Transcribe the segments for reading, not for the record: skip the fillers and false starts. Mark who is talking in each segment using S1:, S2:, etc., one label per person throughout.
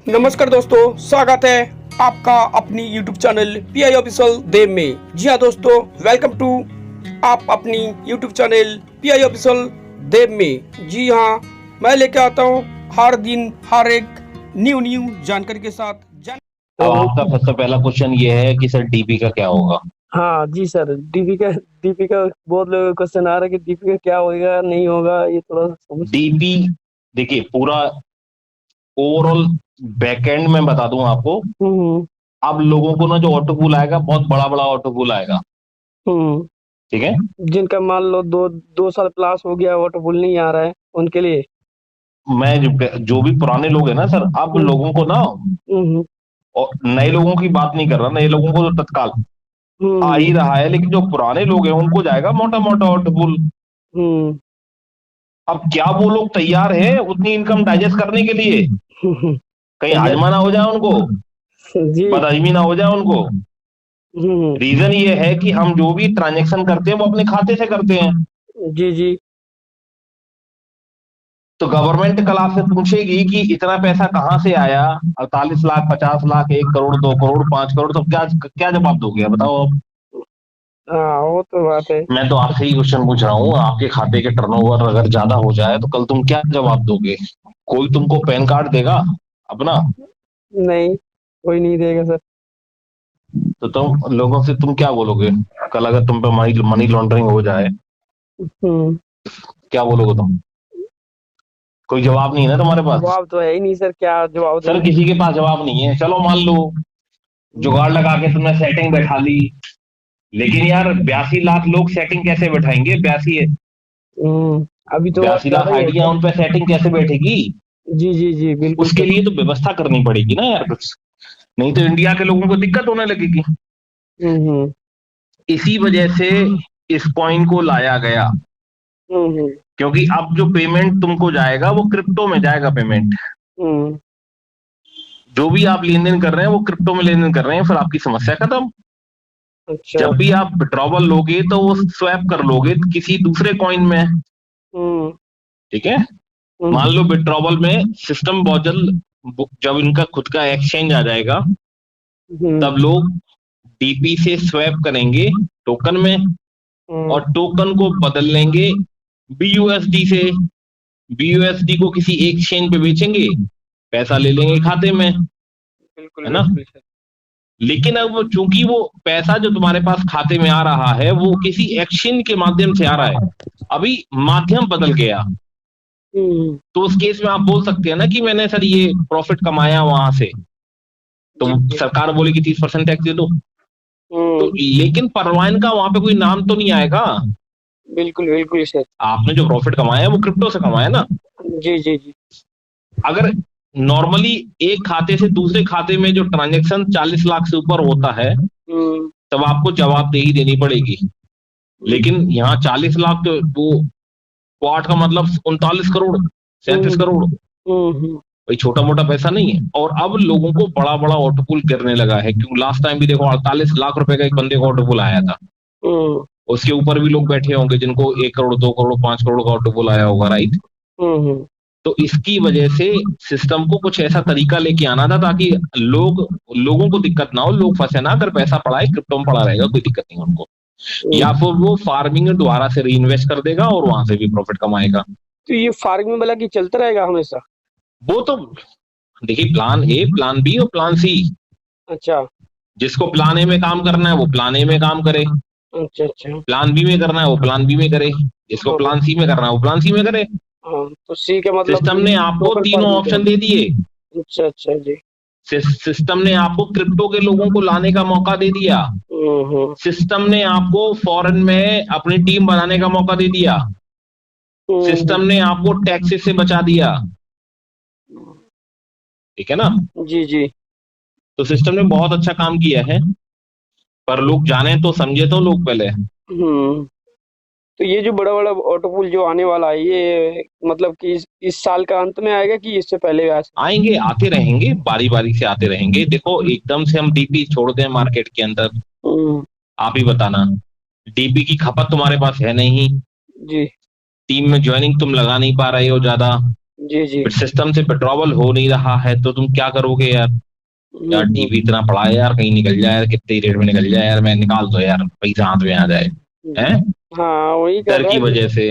S1: नमस्कार दोस्तों, स्वागत है आपका अपनी YouTube चैनल PI ऑफिशियल देव में। जी हाँ दोस्तों, वेलकम टू आप अपनी YouTube चैनल PI ऑफिशियल देव में। जी हाँ, मैं लेके आता हूँ हर दिन हर एक न्यू जानकारी के साथ।
S2: अब आपका सबसे पहला क्वेश्चन ये है कि सर डीपी का क्या होगा।
S3: हाँ जी सर, डीपी का बहुत लोगों का क्वेश्चन आ रहा है कि डीपी का क्या होगा नहीं होगा, ये थोड़ा समझ।
S2: डीपी देखिए, पूरा ओवरऑल बैकएंड में बता दूं आपको। अब लोगों को ना जो ऑटो पूल आएगा, बहुत बड़ा बड़ा ऑटो पूल आएगा, ठीक है।
S3: जिनका मान लो दो साल प्लस हो गया, वाटर पूल नहीं आ रहा है, उनके लिए
S2: मैं जो भी पुराने लोग हैं ना सर, अब लोगों को ना, और नए लोगों की बात नहीं कर रहा, नए लोगों को तो तत्काल आ ही रहा है, लेकिन जो पुराने लोग हैं उनको जाएगा मोटा मोटा ऑटो पूल। अब क्या वो लोग तैयार है उतनी इनकम डाइजेस्ट करने के लिए? कहीं हाजमा ना हो जाए उनको,
S3: जी
S2: बदहजमी ना हो जाए उनको। रीजन ये है कि हम जो भी ट्रांजैक्शन करते हैं वो अपने खाते से करते हैं।
S3: जी जी।
S2: तो गवर्नमेंट कल आपसे पूछेगी कि इतना पैसा कहाँ से आया, 48 लाख, 50 लाख, 1 करोड़, 2 करोड़, 5 करोड़, तो क्या क्या जवाब दोगे बताओ आप?
S3: हाँ, वो तो बात है।
S2: मैं तो आपसे ही क्वेश्चन पूछ रहा हूँ, आपके खाते के टर्नओवर अगर ज्यादा हो जाए तो कल तुम क्या जवाब दोगे? कोई तुमको पैन कार्ड देगा अपना?
S3: नहीं, कोई नहीं देगा सर।
S2: तो तुम लोगों से तुम क्या बोलोगे कल अगर तुम पे मनी लॉन्ड्रिंग हो जाए? क्या बोलोगे तुम? कोई जवाब नहीं है ना तुम्हारे पास।
S3: जवाब तो है ही नहीं सर, क्या जवाब
S2: सर किसी के पास जवाब नहीं है। चलो मान लो जुगाड़ लगा के तुमने सेटिंग बैठा ली, लेकिन यार 82 लाख लोग सेटिंग कैसे बैठाएंगे? 82
S3: अभी तो
S2: 82 लाख आइडिया उन पे सेटिंग कैसे बैठेगी?
S3: जी जी जी, बिल्कुल।
S2: उसके लिए तो व्यवस्था करनी पड़ेगी ना यार कुछ, नहीं तो इंडिया के लोगों को दिक्कत होने लगेगी। इसी वजह से इस कॉइन को लाया गया, क्योंकि अब जो पेमेंट तुमको जाएगा वो क्रिप्टो में जाएगा। पेमेंट जो भी आप लेन देन कर रहे हैं वो क्रिप्टो में लेन देन कर रहे हैं, फिर आपकी समस्या खत्म।
S3: अच्छा।
S2: जब भी आप विड्रॉवल लोगे तो वो स्वैप कर लोगे किसी दूसरे कॉइन में, ठीक है। मान लो विड्रॉवल में सिस्टम बहुत जल्द, जब इनका खुद का एक्सचेंज आ जाएगा तब लोग डीपी से स्वैप करेंगे टोकन में, और टोकन को बदल लेंगे BUSD से। BUSD को किसी एक्सचेंज पे बेचेंगे, पैसा ले लेंगे खाते में,
S3: बिल्कुल
S2: है ना।
S3: बिल्कुल।
S2: लेकिन अब चूंकि वो पैसा जो तुम्हारे पास खाते में आ रहा है वो किसी एक्सचेंज के माध्यम से आ रहा है, अभी माध्यम बदल गया, तो उस केस में आप बोल सकते हैं ना कि मैंने सर ये प्रॉफिट कमाया वहां से, तो सरकार बोलेगी 30% टैक्स दे दो। तो लेकिन परवान का वहां पे कोई नाम तो नहीं आएगा।
S3: बिल्कुल बिल्कुल सर।
S2: आपने जो प्रॉफिट कमाया है वो क्रिप्टो से कमाया ना।
S3: जी जी जी।
S2: अगर नॉर्मली एक खाते से दूसरे खाते में जो ट्रांजैक्शन 40 लाख से ऊपर होता है तब आपको जवाबदेही देनी पड़ेगी, लेकिन यहाँ 40 लाख तो वो क्वार्ट का मतलब 39 करोड़, 37 करोड़, भाई छोटा मोटा पैसा नहीं है। और अब लोगों को बड़ा बड़ा ऑटोपुल करने लगा है, क्योंकि लास्ट टाइम भी देखो 48 लाख रुपए का एक बंदे का ऑटोपुल आया था। उसके ऊपर भी लोग बैठे होंगे जिनको 1 करोड़, 2 करोड़, 5 करोड़ का ऑटोपुल आया होगा, राइट। तो इसकी वजह से सिस्टम को कुछ ऐसा तरीका लेके आना था ताकि लोगों को दिक्कत ना हो, लोग फंसे ना। अगर पैसा पड़ा है क्रिप्टो में पड़ा रहेगा, कोई दिक्कत नहीं उनको, या फिर वो फार्मिंग में दोबारा से री इन्वेस्ट कर देगा और वहां से भी प्रॉफिट कमाएगा।
S3: तो ये फार्मिंग वाला की चलता रहेगा हमेशा?
S2: वो तो देखिए, प्लान ए, प्लान बी और प्लान सी।
S3: अच्छा।
S2: जिसको प्लान ए में काम करना है वो प्लान ए में काम करे,
S3: अच्छा अच्छा।
S2: प्लान बी में करना है वो प्लान बी में करे, जिसको प्लान सी में करना है वो प्लान सी में करे।
S3: तो सी का मतलब
S2: सिस्टम ने आपको तीनों ऑप्शन दे दिए।
S3: अच्छा अच्छा जी।
S2: सिस्टम ने आपको क्रिप्टो के लोगों को लाने का मौका दे दिया। सिस्टम ने आपको फॉरेन में अपनी टीम बनाने का मौका दे दिया। सिस्टम ने आपको टैक्सेस से बचा दिया, ठीक है ना।
S3: जी जी।
S2: तो सिस्टम ने बहुत अच्छा काम किया है, पर लोग जाने तो समझे तो लोग पहले।
S3: तो ये जो बड़ा बड़ा ऑटोपुल जो आने वाला है, ये मतलब कि इस साल का अंत में आएगा कि इससे पहले
S2: आएंगे? आते रहेंगे, बारी बारी से आते रहेंगे। देखो एकदम से हम डीपी छोड़ दें मार्केट के अंदर, आप ही बताना। डीपी की खपत तुम्हारे पास है नहीं
S3: जी।
S2: टीम में ज्वाइनिंग तुम लगा नहीं पा रहे हो ज्यादा,
S3: जी जी।
S2: फिर सिस्टम से विड्रॉवल हो नहीं रहा है तो तुम क्या करोगे यार? यार टीवी इतना पड़ा है यार, कहीं निकल जाए यार, कितने रेट में निकल जाए यार, मैं निकाल दो यार, पैसा हाथ में आ जाए। हैं?
S3: हाँ वही कर
S2: डर
S3: रहा
S2: की
S3: है।
S2: वजह से।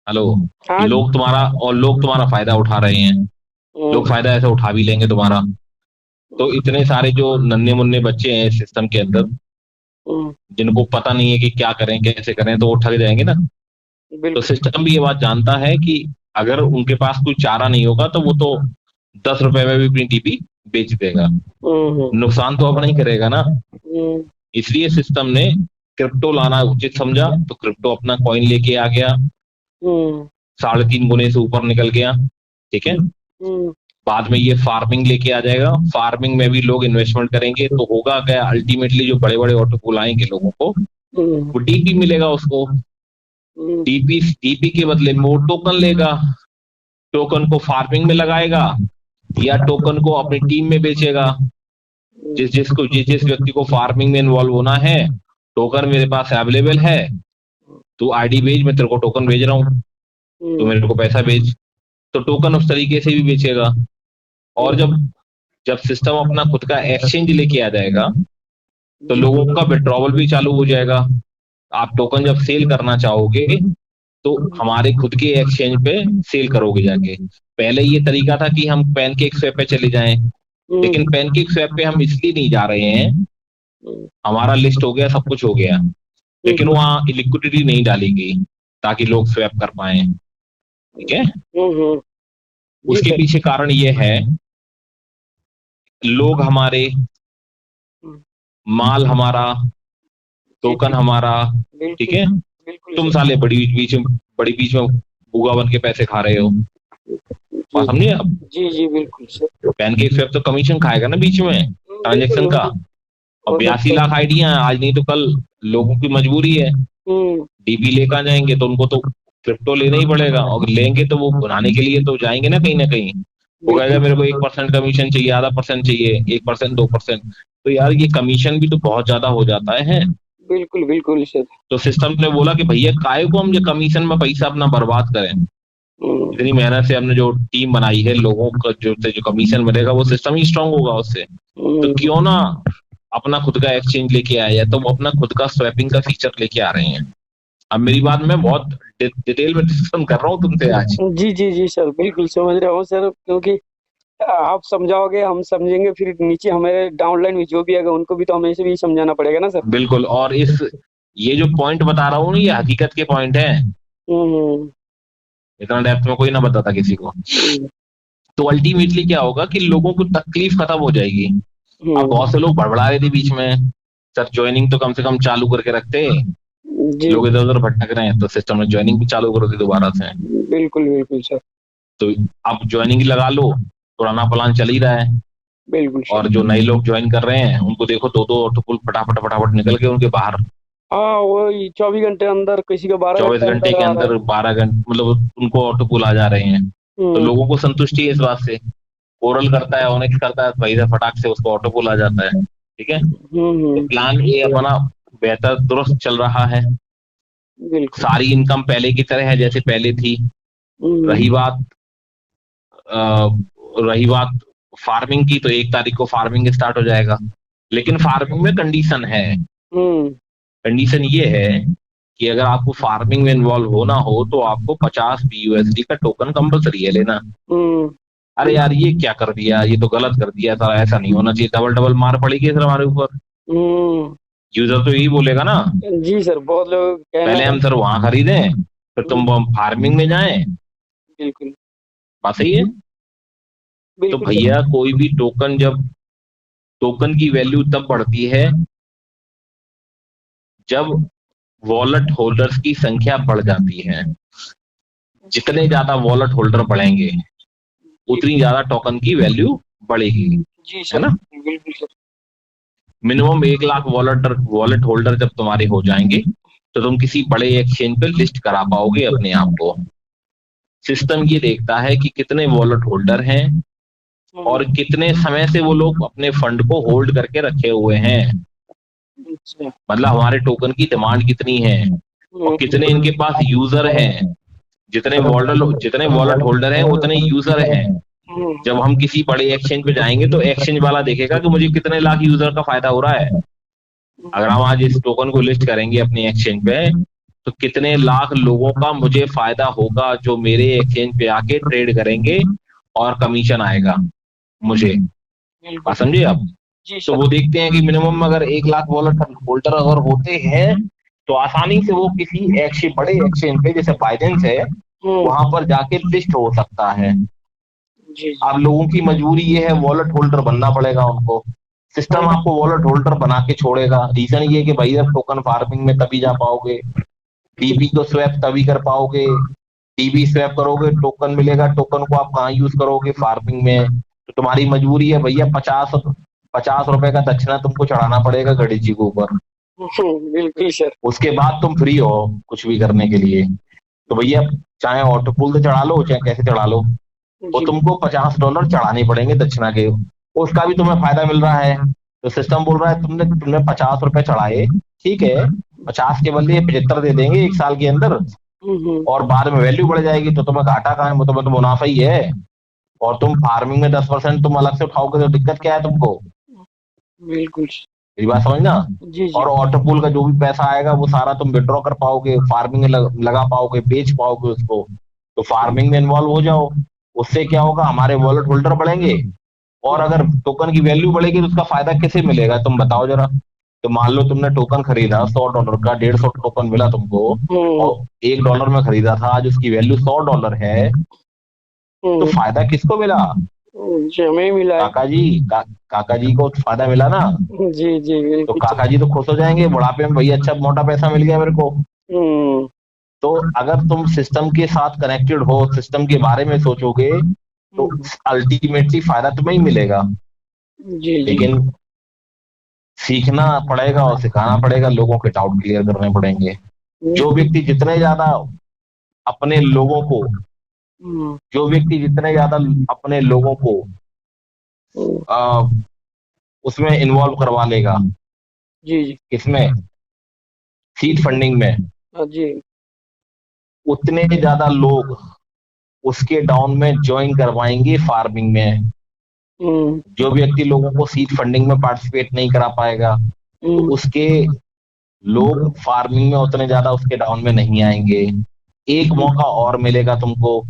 S2: हेलो।
S3: हाँ।
S2: लोग तुम्हारा फायदा उठा रहे हैं। लोग
S3: हम्म,
S2: फायदा ऐसे उठा भी लेंगे तुम्हारा। तो इतने सारे जो नन्हे मुन्ने बच्चे हैं सिस्टम के अंदर,
S3: हम्म,
S2: जिनको पता नहीं है कि क्या करें कैसे करें, तो वो ठग जाएंगे ना। तो
S3: बिल्कुल।
S2: सिस्टम भी ये बात जानता है कि अगर उनके पास कोई चारा नहीं होगा तो वो तो 10 रुपए में भी अपनी टीपी बेच देगा।
S3: हम्म,
S2: नुकसान तो अब नहीं करेगा ना।
S3: हम्म,
S2: इसलिए सिस्टम ने क्रिप्टो लाना उचित समझा, तो क्रिप्टो अपना कॉइन लेके आ गया।
S3: हम्म,
S2: 3.5 गुने से ऊपर निकल गया। ठीक है।
S3: हम्म,
S2: बाद में ये फार्मिंग लेके आ जाएगा, फार्मिंग में भी लोग इन्वेस्टमेंट करेंगे, तो होगा क्या, अल्टीमेटली जो बड़े बड़े ऑटो पुल आएंगे लोगों को,
S3: हम्म,
S2: वो टीपी मिलेगा उसको।
S3: हम्म,
S2: टीपी के बदले में वो टोकन लेगा। टोकन को फार्मिंग में लगाएगा या टोकन को अपनी टीम में बेचेगा। जिस व्यक्ति को फार्मिंग में इन्वॉल्व होना है, टोकन मेरे पास अवेलेबल है, तू आईडी भेज, मैं तेरे को टोकन भेज रहा हूँ, तो
S3: हम्म,
S2: मेरे को पैसा भेज। तो टोकन उस तरीके से भी बेचेगा। और जब जब सिस्टम अपना खुद का एक्सचेंज लेके आ जाएगा, तो
S3: जी।
S2: लोगों का विड्रॉवल भी चालू हो जाएगा। आप टोकन जब सेल करना चाहोगे तो हमारे खुद के एक्सचेंज पे सेल करोगे जाके। पहले ये तरीका था कि हम पैनकेक स्वैप पे चले जाएं,
S3: हम्म,
S2: लेकिन पैनकेक स्वैप पे हम इसलिए नहीं जा रहे हैं,
S3: हम्म,
S2: हमारा लिस्ट हो गया, सब कुछ हो गया, लेकिन वहां लिक्विडिटी नहीं डाली गई ताकि लोग स्वैप कर पाए। ठीक है।
S3: जी
S2: उसके
S3: सर।
S2: पीछे कारण ये है, लोग हमारे,
S3: हम्म,
S2: माल हमारा,
S3: जी
S2: टोकन
S3: जी।
S2: हमारा। ठीक
S3: बिल्कुल
S2: है।
S3: बिल्कुल
S2: तुम
S3: सर।
S2: साले बड़ी बीच में भूगा बन के पैसे खा रहे हो।
S3: जी
S2: बात समझिए आप।
S3: जी जी बिल्कुल सर।
S2: पैनकेक स्वैप तो कमीशन खाएगा ना बीच में
S3: बिल्कुल
S2: ट्रांजेक्शन का। और
S3: हो सकता
S2: 82 लाख
S3: है।
S2: आइडिया हैं, आज नहीं तो कल लोगों की मजबूरी है,
S3: हम्म,
S2: डीपी लेकर जाएंगे तो उनको तो क्रिप्टो लेना ही पड़ेगा, और लेंगे तो वो बनाने के लिए तो जाएंगे ना कहीं। वो कहेगा
S3: बिल्कुल
S2: मेरे को 1% कमीशन चाहिए, आधा परसेंट चाहिए, 1%, 2%। तो यार ये कमीशन भी तो बहुत ज्यादा हो जाता है।
S3: बिल्कुल बिल्कुल सर।
S2: तो सिस्टम ने बोला कि भैया काय को हम ये कमीशन में पैसा अपना बर्बाद करें।
S3: हम्म,
S2: इतनी मेहनत से हमने जो टीम बनाई है, लोगों का जो कमीशन मिलेगा वो सिस्टम ही स्ट्रांग होगा उससे। तो
S3: हम्म,
S2: क्यों ना अपना खुद का एक्सचेंज लेके आए, या तो वो अपना खुद का स्वैपिंग का फीचर लेके आ रहे हैं। अब मेरी बात मैं बहुत डिटेल में डिस्कशन कर रहा हूँ तुमसे आज।
S3: जी जी जी सर, बिल्कुल समझ रहा हूँ सर, क्योंकि आप समझाओगे हम समझेंगे, फिर नीचे हमारे डाउनलाइन में जो भी आएगा उनको भी तो हमें से भी समझाना पड़ेगा ना सर।
S2: बिल्कुल। और ये जो पॉइंट बता रहा हूँ ना, ये हकीकत के पॉइंट है।
S3: हम्म,
S2: इतना डेप्थ में कोई ना बताता किसी को।
S3: हम्म,
S2: तो अल्टीमेटली क्या होगा कि लोगों को तकलीफ खत्म हो जाएगी। अब
S3: हम्म,
S2: बहुत से लोग बड़बड़ा रहे थे बीच में, सर ज्वाइनिंग तो कम से कम चालू करके रखते,
S3: जी
S2: लोग इधर उधर भटक रहे हैं, तो सिस्टम में ज्वाइनिंग भी चालू करो थी दोबारा से।
S3: बिल्कुल बिल्कुल सर।
S2: तो अब ज्वाइनिंग लगा लो, पुराना प्लान चल ही रहा है।
S3: बिल्कुल
S2: और
S3: सर।
S2: जो नए लोग ज्वाइन कर रहे हैं उनको देखो, दो दो ऑटो पुल फटाफट फटाफट निकल के उनके बाहर।
S3: हाँ वही 24 घंटे अंदर, किसी का
S2: 24
S3: 12 घंटे
S2: घंटे
S3: अंदर
S2: के
S3: आ रहा है।
S2: अंदर 12 घंटे, मतलब उनको ऑटो पुल आ जा रहे हैं। तो
S3: हम्म,
S2: लोगों को संतुष्टि है इस बात से। ओरल करता है, ऑनेक्स करता है, तो भाई साहब फटाक से उसको ऑटो पुल आ जाता है। ठीक है। तो
S3: हम्म,
S2: प्लान ए अपना बेहतर दुरुस्त चल रहा है।
S3: बिल्कुल।
S2: सारी इनकम पहले की तरह है जैसे पहले थी।
S3: हम्म,
S2: रही बात अ, रही बात फार्मिंग की, तो 1 तारीख को फार्मिंग स्टार्ट हो जाएगा। लेकिन फार्मिंग में कंडीशन है।
S3: हम्म,
S2: कंडीशन ये है कि अगर आपको फार्मिंग में इन्वॉल्व होना हो तो आपको 50 BUSD का टोकन कंपलसरी है लेना।
S3: हम्म,
S2: अरे यार ये क्या कर दिया, ये तो गलत कर दिया सर, ऐसा नहीं होना चाहिए, डबल डबल मार पड़ेगी सर हमारे ऊपर।
S3: हम्म,
S2: यूजर तो यही बोलेगा ना,
S3: जी सर, बहुत लोग कहना
S2: पहले
S3: है।
S2: हम सर वहां खरीदें, फिर तुम फार्मिंग में जाएं।
S3: बिल्कुल
S2: बात सही है। तो
S3: बिल्कुल सर।
S2: भैया कोई भी टोकन, जब टोकन की वैल्यू तब बढ़ती है जब वॉलेट होल्डर्स की संख्या बढ़ जाती है। जितने ज्यादा वॉलेट होल्डर बढ़ेंगे
S3: जी
S2: उतनी ज्यादा टोकन की वैल्यू बढ़ेगी।
S3: जी
S2: है
S3: सर।
S2: ना।
S3: बिल्कुल sir.
S2: Minimum 1 lakh wallet holder जब तुम्हारे हो जाएंगे तो तुम किसी बड़े एक्सचेंज पे लिस्ट करा पाओगे अपने आप को। सिस्टम ये देखता है कि कितने वॉलेट होल्डर हैं और
S3: हम्म,
S2: कितने समय से वो लोग अपने फंड को होल्ड करके रखे हुए हैं।
S3: अच्छा।
S2: मतलब हमारे टोकन की डिमांड कितनी है और
S3: हम्म,
S2: कितने इनके पास यूजर हैं। जितने वॉलेट होल्डर हैं उतने यूजर हैं। जब हम किसी बड़े एक्सचेंज पे जाएंगे तो एक्सचेंज वाला देखेगा कि मुझे कितने लाख यूजर का फायदा हो रहा है। अगर हम आज इस टोकन को लिस्ट करेंगे अपनी एक्सचेंज पे तो कितने लाख लोगों का मुझे फायदा होगा जो मेरे एक्सचेंज पे आके ट्रेड करेंगे और कमीशन आएगा मुझे। बात समझे आप?
S3: जी
S2: तो
S3: सर।
S2: वो देखते हैं कि मिनिमम अगर 1 लाख वॉलेट होल्डर अगर होते हैं तो आसानी से वो किसी बड़े एक्सचेंज पे जैसे बाइडेंस है वहां पर जाके लिस्ट हो सकता है।
S3: जी
S2: अब लोगों की मजबूरी ये है, वॉलेट होल्डर बनना पड़ेगा उनको। सिस्टम आपको वॉलेट होल्डर बना के छोड़ेगा। रीजन ये कि भाई अब टोकन फार्मिंग में तभी जा पाओगे, टीबी को स्वैप तभी कर पाओगे। टीबी स्वैप करोगे टोकन मिलेगा, टोकन को आप कहाँ यूज करोगे? फार्मिंग में। तो तुम्हारी मजबूरी है भैया, 50 रुपए का दक्षिणा तुमको चढ़ाना पड़ेगा गणेश जी के ऊपर।
S3: बिल्कुल सर।
S2: उसके बाद तुम फ्री हो कुछ भी करने के लिए। तो भैया चाहे ऑटो पूल से चढ़ा लो चाहे कैसे चढ़ा लो, वो
S3: जी
S2: तुमको $50 चढ़ाने पड़ेंगे दक्षिणा के। उसका भी तुम्हें फायदा मिल रहा है। तो सिस्टम बोल रहा है तुमने 50 रुपए चढ़ाए, ठीक है, 50 के बदले 75 दे देंगे 1 साल के अंदर, और बाद में वैल्यू बढ़ जाएगी तो तुम्हें घाटा कहाँ है? वो तुम्हें तो मुनाफा ही है। और तुम फार्मिंग में 10% तुम अलग से उठाओगे तो दिक्कत क्या है तुमको?
S3: बिल्कुल।
S2: मेरी बात समझना।
S3: जी जी।
S2: और ऑटो पूल का जो भी पैसा आएगा वो सारा तुम विड्रॉ कर पाओगे, फार्मिंग में लगा पाओगे, बेच पाओगे उसको। तो फार्मिंग में इन्वॉल्व हो जाओ। उससे क्या होगा? हमारे वॉलेट होल्डर बढ़ेंगे, और अगर टोकन की वैल्यू बढ़ेगी तो उसका फायदा किसे मिलेगा तुम बताओ जरा। तो मान लो तुमने टोकन खरीदा $100 का, 150 टोकन मिला तुमको, और $1 में खरीदा था, आज उसकी वैल्यू $100 है, तो फायदा किसको मिला?
S3: जी हमें ही मिला है।
S2: काका जी को फायदा मिला ना।
S3: जी जी
S2: तो
S3: बिल्कुल।
S2: काका जी तो खुश हो जाएंगे बुढ़ापे में, भैया अच्छा मोटा पैसा मिल गया मेरे को। तो अगर तुम सिस्टम के साथ कनेक्टेड हो, सिस्टम के बारे में सोचोगे, तो अल्टीमेटली फायदा तुम्हें ही मिलेगा।
S3: जी जी।
S2: लेकिन सीखना पड़ेगा और सिखाना पड़ेगा, लोगों के डाउट क्लियर करने पड़ेंगे। जो व्यक्ति जितने ज्यादा अपने लोगों को जो व्यक्ति जितने ज्यादा अपने लोगों को आ, उसमें इन्वॉल्व करवा लेगा,
S3: जी जी।
S2: किसमें? सीड फंडिंग में,
S3: जी।
S2: उतने ज्यादा लोग उसके डाउन में ज्वाइन करवाएंगे फार्मिंग में। जो व्यक्ति लोगों को सीड फंडिंग में पार्टिसिपेट नहीं करा पाएगा तो उसके लोग फार्मिंग में उतने ज्यादा उसके डाउन में नहीं आएंगे। एक मौका और मिलेगा तुमको,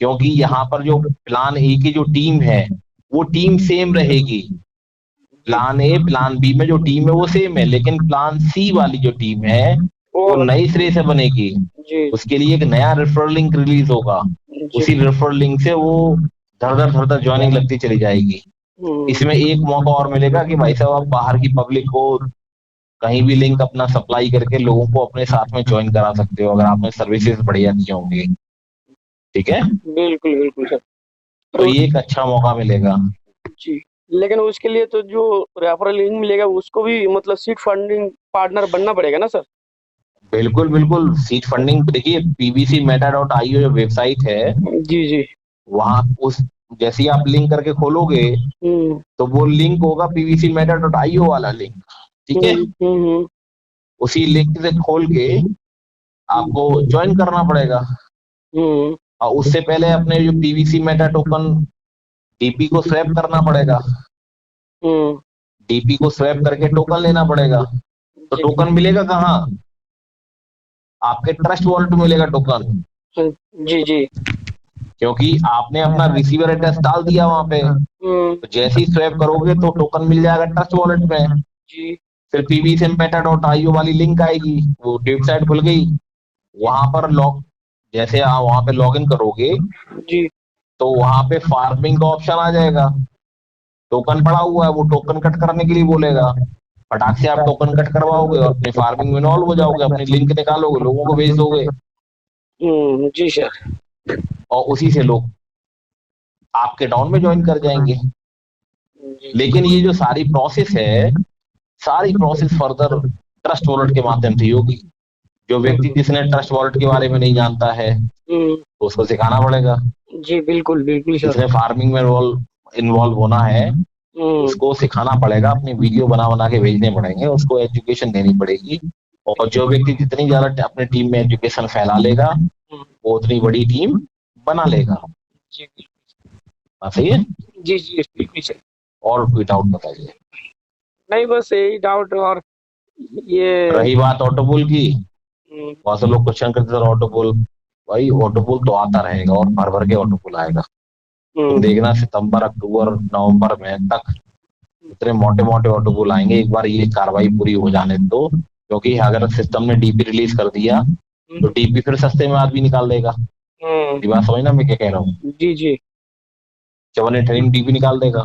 S2: क्योंकि यहाँ पर जो प्लान ए की जो टीम है वो टीम सेम रहेगी। प्लान ए प्लान बी में जो टीम है वो सेम है, लेकिन प्लान सी वाली जो टीम है वो नई सिरे से बनेगी। उसके लिए एक नया रेफरल लिंक रिलीज होगा। उसी रेफरल लिंक से वो धड़ धड़ ज्वाइनिंग लगती चली जाएगी। इसमें एक मौका और मिलेगा कि भाई साहब आप बाहर की पब्लिक को कहीं भी लिंक अपना सप्लाई करके लोगों को अपने साथ में ज्वाइन करा सकते हो, अगर आपने सर्विसेज बढ़िया दी होंगी। ठीक है,
S3: बिल्कुल बिल्कुल सर।
S2: तो ये एक अच्छा मौका मिलेगा
S3: जी। लेकिन उसके लिए तो जो रेफरल लिंक मिलेगा उसको भी मतलब सीड फंडिंग पार्टनर बनना पड़ेगा ना सर?
S2: बिल्कुल बिल्कुल। सीड फंडिंग देखिए, pbcmeta.io जो वेबसाइट है,
S3: जी जी।
S2: वहां उस जैसे ही आप लिंक करके खोलोगे तो वो लिंक होगा pbcmeta.io वाला लिंक। ठीक है, उसी लिंक से खोल के आपको ज्वाइन करना पड़ेगा। और उससे पहले अपने जो पीवीसी मेटा टोकन डीपी को स्वैप करना पड़ेगा। डीपी को स्वैप करके टोकन लेना पड़ेगा। तो टोकन मिलेगा कहाँ? आपके ट्रस्ट वॉलेट में मिलेगा टोकन।
S3: जी जी।
S2: क्योंकि आपने अपना रिसीवर एड्रेस डाल दिया वहां पे, तो जैसे ही स्वैप करोगे तो टोकन मिल जाएगा ट्रस्ट वॉलेट में।
S3: जी।
S2: फिर pbcmeta.io वाली लिंक आएगी, वो वेबसाइट खुल गई, वहां पर जैसे आप वहां पे लॉग इन करोगे
S3: जी।
S2: तो वहां पे फार्मिंग का ऑप्शन आ जाएगा। टोकन पड़ा हुआ है, वो टोकन कट करने के लिए बोलेगा। फटाक से आप टोकन कट करवाओगे और अपनी फार्मिंग में इन्वॉल्व हो जाओगे, अपनी लिंक निकालोगे, लोगों को भेज दोगे।
S3: जी सर।
S2: और उसी से लोग आपके डाउन में ज्वाइन कर जाएंगे। लेकिन ये जो सारी प्रोसेस है, सारी प्रोसेस फर्दर ट्रस्ट वॉलेट के माध्यम से होगी। जो व्यक्ति जिसने ट्रस्ट वॉलेट के बारे में नहीं जानता है तो उसको सिखाना पड़ेगा।
S3: जी बिल्कुल बिल्कुल सर।
S2: जिसने फार्मिंग में इन्वॉल्व होना है उसको सिखाना पड़ेगा, अपनी वीडियो बना बना के भेजने पड़ेंगे, उसको एजुकेशन देनी पड़ेगी और जो व्यक्ति जितनी ज्यादा अपने टीम में एजुकेशन फैला लेगा वो उतनी बड़ी टीम बना लेगा।
S3: जी
S2: हाँ, सही है।
S3: जी जी बिल्कुल सही।
S2: और कोई डाउट बताइए।
S3: नहीं बस यही डाउट। और ये
S2: रही बात ऑटोपुल की,
S3: हम्म,
S2: वहां से लोग क्वेश्चन करते थे ऑटोपुल, भाई ऑटोपुल तो आता रहेगा और भर भर के ऑटोपुल आएगा। तुम देखना सितंबर अक्टूबर नवंबर में तक इतने मोटे मोटे ऑटोपुल आएंगे। एक बार ये कार्रवाई पूरी हो जाने दो, क्योंकि अगर सिस्टम ने डीपी रिलीज कर दिया तो डीपी फिर सस्ते में आदमी निकाल देगा। ये बात समझना मैं क्या कह रहा हूँ।
S3: जी जी
S2: 7-8 डीपी निकाल देगा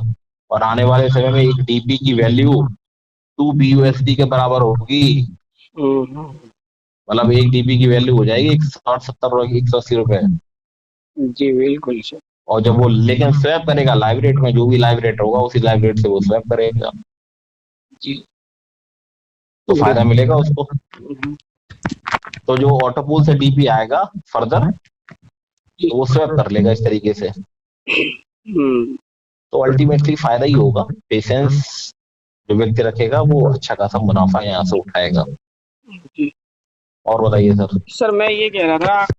S2: और आने वाले समय में एक डीपी की वैल्यू 2 BUSD के बराबर होगी। मतलब एक डीपी की वैल्यू हो जाएगी 160-170 180 रुपए।
S3: जी बिल्कुल सर।
S2: और जब वो लेकिन स्वैप करेगा लाइव रेट में, जो भी लाइव रेट होगा उसी लाइव रेट से वो स्वैप करेगा,
S3: जी
S2: तो फायदा मिलेगा उसको। तो जो ऑटोपूल से डीपी आएगा फर्दर तो वो स्वैप कर लेगा इस तरीके से। तो अल्टीमेटली फायदा ही होगा। पेशेंस जो व्यक्ति रखेगा वो अच्छा खासा मुनाफा यहाँ से उठाएगा। और बताइए सर।
S3: सर मैं ये कह रहा था